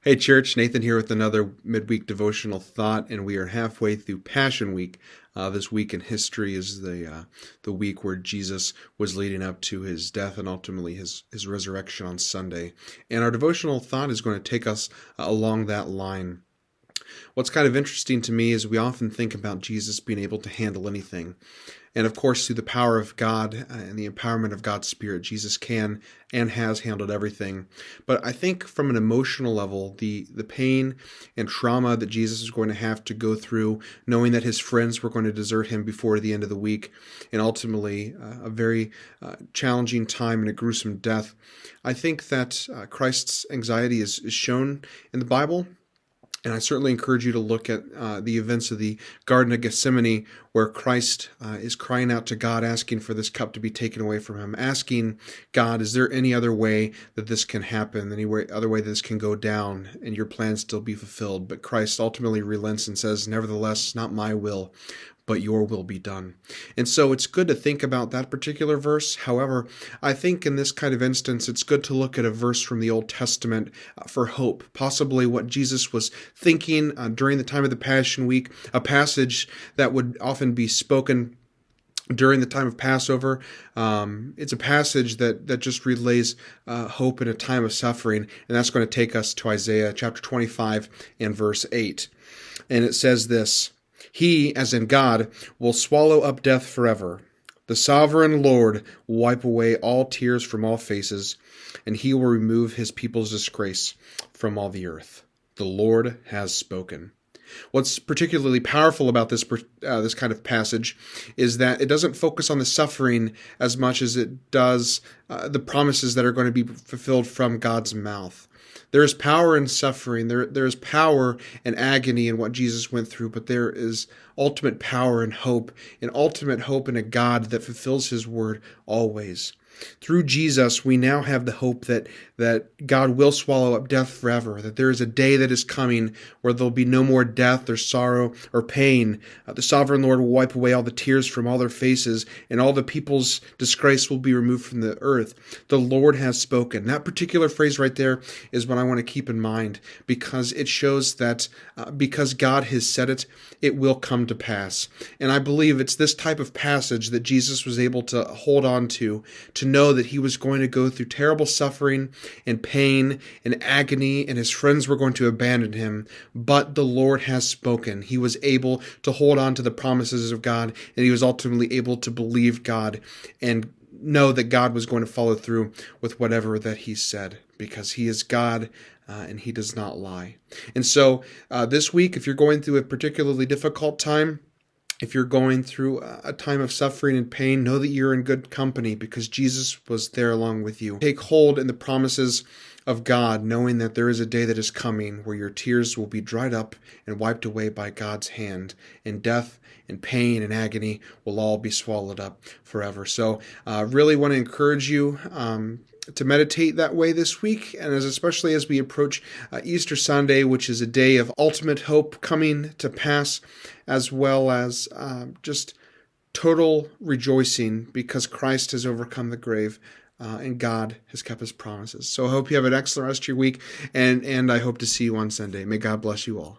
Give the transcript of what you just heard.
Hey, church, Nathan here with another midweek devotional thought, and we are halfway through Passion Week. This week in history is the week where Jesus was leading up to his death and ultimately his resurrection on Sunday. And our devotional thought is going to take us along that line. What's kind of interesting to me is we often think about Jesus being able to handle anything. And of course, through the power of God and the empowerment of God's Spirit, Jesus can and has handled everything. But I think from an emotional level, the pain and trauma that Jesus is going to have to go through, knowing that his friends were going to desert him before the end of the week, and ultimately a very challenging time and a gruesome death, I think that Christ's anxiety is shown in the Bible. And I certainly encourage you to look at the events of the Garden of Gethsemane, where Christ is crying out to God, asking for this cup to be taken away from him, asking God, is there any other way that this can happen, other way that this can go down, and your plan still be fulfilled? But Christ ultimately relents and says, nevertheless, not my will, but your will be done. And so it's good to think about that particular verse. However, I think in this kind of instance, it's good to look at a verse from the Old Testament for hope, possibly what Jesus was thinking during the time of the Passion Week, a passage that would often be spoken during the time of Passover. It's a passage that just relays hope in a time of suffering, and that's going to take us to Isaiah chapter 25 and verse 8. And it says this, "He, as in God, will swallow up death forever. The sovereign Lord will wipe away all tears from all faces, and he will remove his people's disgrace from all the earth. The Lord has spoken." What's particularly powerful about this kind of passage is that it doesn't focus on the suffering as much as it does the promises that are going to be fulfilled from God's mouth. There is power in suffering. There is power and agony in what Jesus went through, but there is ultimate power and ultimate hope in a God that fulfills his word always. Through Jesus, we now have the hope that God will swallow up death forever, that there is a day that is coming where there'll be no more death or sorrow or pain. The sovereign Lord will wipe away all the tears from all their faces, and all the people's disgrace will be removed from the earth. The Lord has spoken. That particular phrase right there is what I want to keep in mind, because it shows that because God has said it, it will come to pass. And I believe it's this type of passage that Jesus was able to hold on to know that he was going to go through terrible suffering and pain and agony, and his friends were going to abandon him. But the Lord has spoken. He was able to hold on to the promises of God, and he was ultimately able to believe God and know that God was going to follow through with whatever that he said, because he is God and he does not lie. And so this week, if you're going through a particularly difficult time, if you're going through a time of suffering and pain, know that you're in good company because Jesus was there along with you. Take hold in the promises of God, knowing that there is a day that is coming where your tears will be dried up and wiped away by God's hand, and death and pain and agony will all be swallowed up forever. So really want to encourage you to meditate that way this week, and especially as we approach Easter Sunday, which is a day of ultimate hope coming to pass, as well as just total rejoicing because Christ has overcome the grave and God has kept his promises. So I hope you have an excellent rest of your week, and I hope to see you on Sunday. May God bless you all.